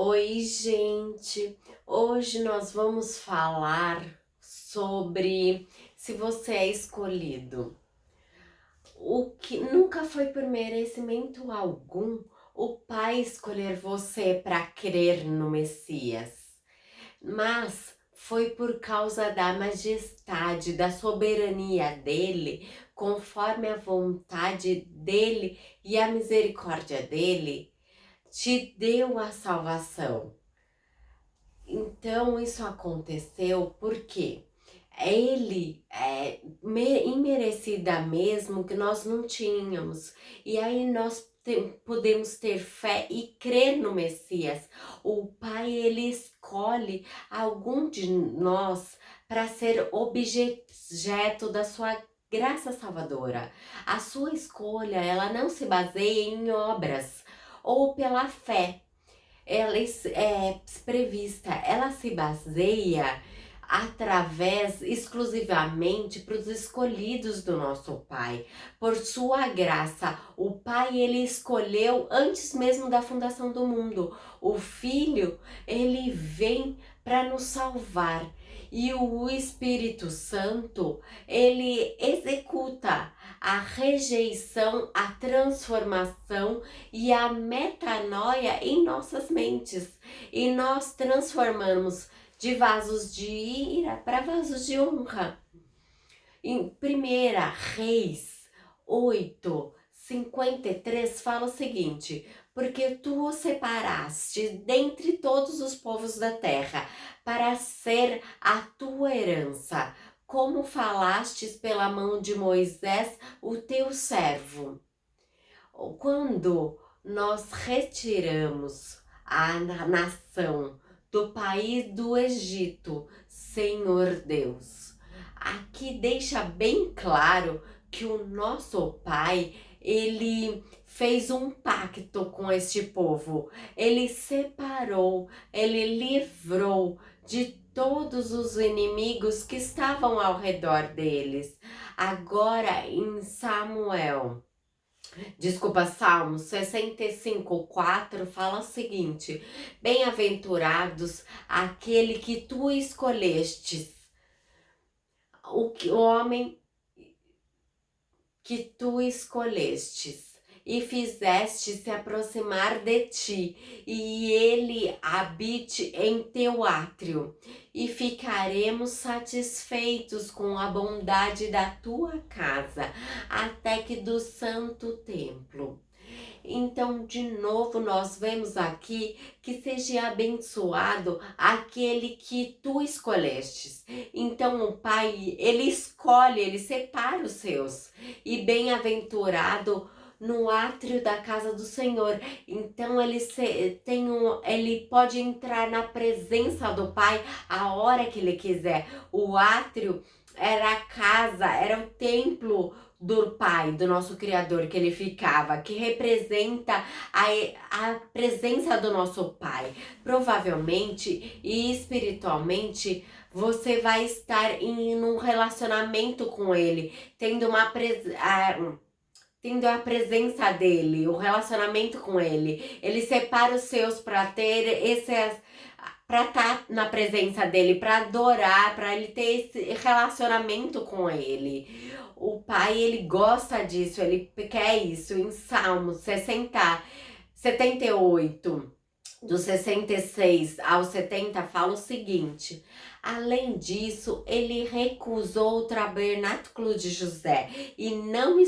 Oi, gente! Hoje nós vamos falar sobre se você é escolhido. O que nunca foi por merecimento algum o Pai escolher você para crer no Messias, mas foi por causa da majestade, da soberania dele, conforme a vontade dele e a misericórdia dele, te deu a salvação. Então isso aconteceu porque ele imerecida mesmo que nós não tínhamos. E aí nós podemos ter fé e crer no Messias. O Pai, ele escolhe algum de nós para ser objeto da sua graça salvadora. A sua escolha, ela não se baseia em obras ou pela fé, ela é prevista, ela se baseia através exclusivamente para os escolhidos do nosso Pai. Por sua graça, o Pai, ele escolheu antes mesmo da fundação do mundo. O Filho, ele vem para nos salvar. E o Espírito Santo, ele executa a rejeição, a transformação e a metanoia em nossas mentes. E nós transformamos de vasos de ira para vasos de honra. Em 1 Reis 8:53 fala o seguinte: porque tu o separaste dentre todos os povos da terra, para ser a tua herança, como falastes pela mão de Moisés, o teu servo. Quando nós retiramos a nação do país do Egito, Senhor Deus, aqui deixa bem claro que o nosso Pai, ele fez um pacto com este povo. Ele separou, ele livrou de todos os inimigos que estavam ao redor deles. Agora em Salmos 65:4 fala o seguinte: bem-aventurados aquele que tu escolhestes, o homem que tu escolhestes e fizeste se aproximar de ti, e ele habite em teu átrio, e ficaremos satisfeitos com a bondade da tua casa, até que do santo templo. Então, de novo, nós vemos aqui que seja abençoado aquele que tu escolhestes. Então, o Pai, ele escolhe, ele separa os seus. E bem-aventurado no átrio da casa do Senhor. Então, ele pode entrar na presença do Pai a hora que ele quiser. O átrio era a casa, era o templo do Pai, do nosso Criador, que ele ficava, que representa a presença do nosso Pai. Provavelmente e espiritualmente, você vai estar em um relacionamento com ele, tendo a presença dele, o relacionamento com ele. Ele separa os seus para ter para estar na presença dele, para adorar, para ele ter esse relacionamento com ele. O Pai, ele gosta disso, ele quer isso. Em Salmos 78, do 66 ao 70, fala o seguinte: além disso, ele recusou o tabernáculo de José e não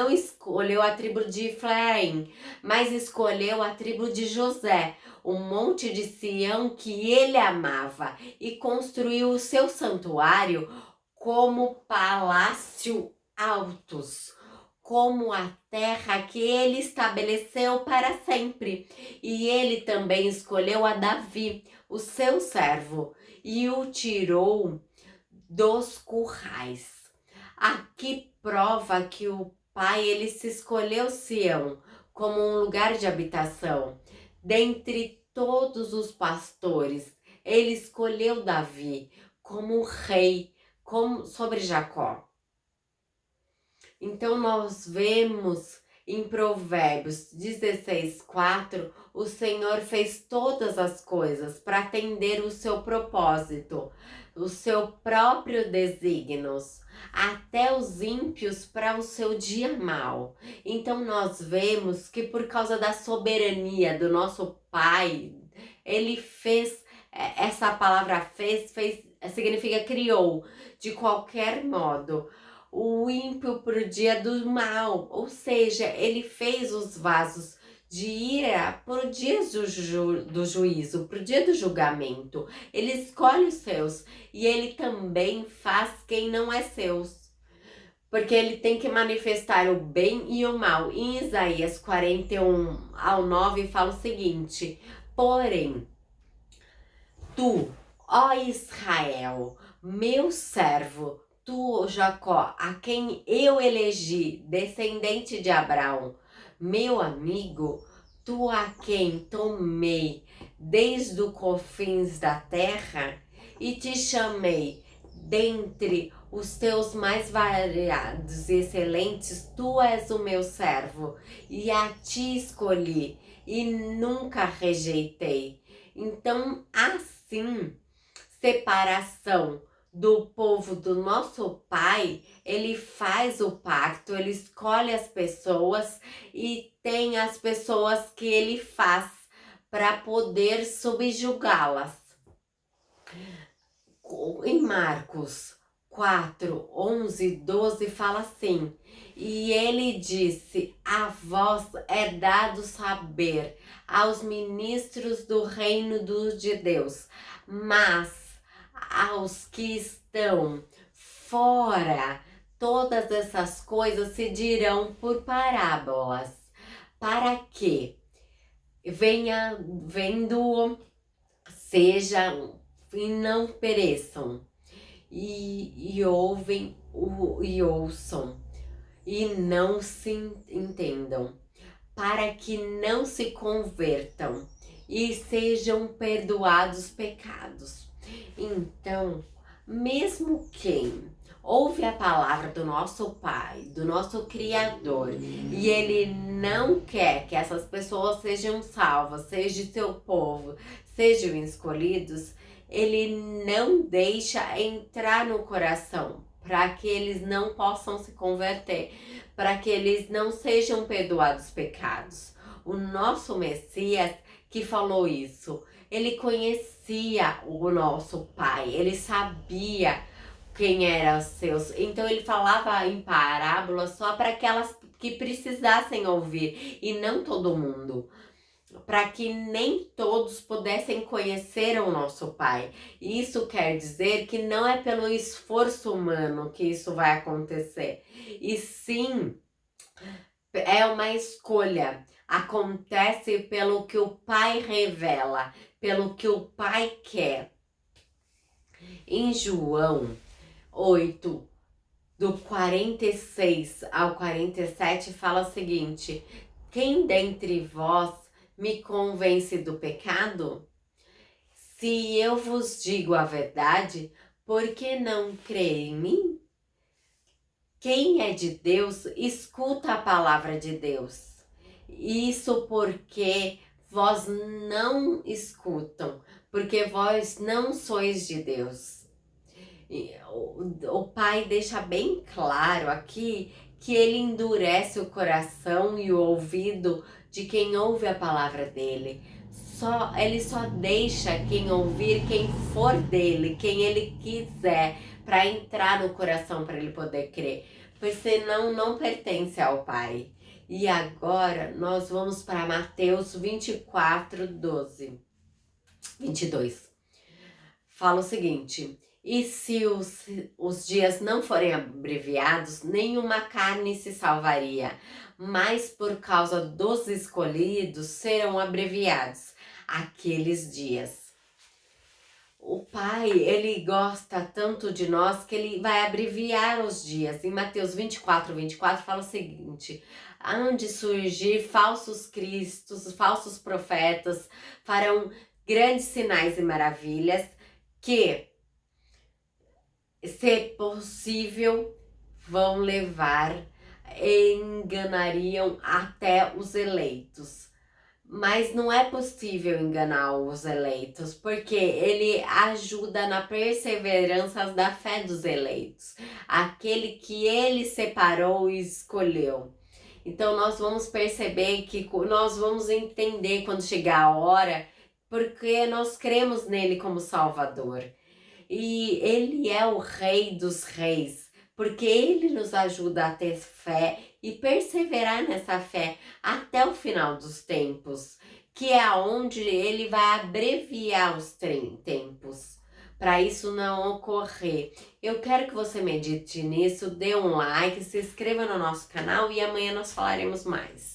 escolheu a tribo de Efraim, mas escolheu a tribo de José, o monte de Sião que ele amava, e construiu o seu santuário como palácio altos, como a terra que ele estabeleceu para sempre. E ele também escolheu a Davi, o seu servo, e o tirou dos currais. Aqui prova que o Pai, ele se escolheu Sião como um lugar de habitação. Dentre todos os pastores, ele escolheu Davi como rei, como sobre Jacó. Então nós vemos Em Provérbios 16:4, o Senhor fez todas as coisas para atender o seu propósito, o seu próprio desígnios, até os ímpios para o seu dia mau. Então nós vemos que por causa da soberania do nosso Pai, ele fez, essa palavra fez significa criou, de qualquer modo o ímpio pro dia do mal, ou seja, ele fez os vasos de ira pro dia do juízo, pro dia do julgamento. Ele escolhe os seus e ele também faz quem não é seus. Porque ele tem que manifestar o bem e o mal. Em Isaías 41:9 fala o seguinte: porém, tu, ó Israel, meu servo, tu, Jacó, a quem eu elegi, descendente de Abraão, meu amigo, tu a quem tomei desde os confins da terra e te chamei dentre os teus mais variados e excelentes, tu és o meu servo, e a ti escolhi, e nunca rejeitei. Então, assim, separação do povo do nosso Pai, ele faz o pacto, ele escolhe as pessoas e tem as pessoas que ele faz para poder subjugá-las. Em Marcos 4:11-12 fala assim: e ele disse: a vós é dado saber aos ministros do reino de Deus, mas aos que estão fora, todas essas coisas se dirão por parábolas, para que venha vendo, sejam e não pereçam, e ouçam e não se entendam, para que não se convertam e sejam perdoados pecados. Então, mesmo quem ouve a palavra do nosso Pai, do nosso Criador, e ele não quer que essas pessoas sejam salvas, seja seu povo, sejam escolhidos, ele não deixa entrar no coração, para que eles não possam se converter, para que eles não sejam perdoados pecados. O nosso Messias que falou isso, ele conhecia o nosso Pai, ele sabia quem eram os seus, então ele falava em parábolas só para aquelas que precisassem ouvir e não todo mundo, para que nem todos pudessem conhecer o nosso Pai. Isso quer dizer que não é pelo esforço humano que isso vai acontecer, e sim é uma escolha. Acontece pelo que o Pai revela, pelo que o Pai quer. Em João 8, do 46-47, fala o seguinte: quem dentre vós me convence do pecado? Se eu vos digo a verdade, por que não crê em mim? Quem é de Deus, escuta a palavra de Deus. Isso porque vós não escutam, porque vós não sois de Deus. O Pai deixa bem claro aqui que ele endurece o coração e o ouvido de quem ouve a palavra dele. Ele só deixa quem ouvir, quem for dele, quem ele quiser, para entrar no coração para ele poder crer, pois senão não pertence ao Pai. E agora nós vamos para Mateus 24:22. Fala o seguinte: e se os dias não forem abreviados, nenhuma carne se salvaria, mas por causa dos escolhidos serão abreviados aqueles dias. O Pai, ele gosta tanto de nós que ele vai abreviar os dias. Em Mateus 24:24 fala o seguinte: hão de surgir falsos cristos, falsos profetas, farão grandes sinais e maravilhas, que, se possível, vão levar enganariam até os eleitos. Mas não é possível enganar os eleitos, porque ele ajuda na perseverança da fé dos eleitos, aquele que ele separou e escolheu. Então nós vamos perceber que nós vamos entender quando chegar a hora, porque nós cremos nele como Salvador. E ele é o Rei dos Reis, porque ele nos ajuda a ter fé e perseverar nessa fé até o final dos tempos, que é onde ele vai abreviar os tempos, para isso não ocorrer. Eu quero que você medite nisso, dê um like, se inscreva no nosso canal e amanhã nós falaremos mais.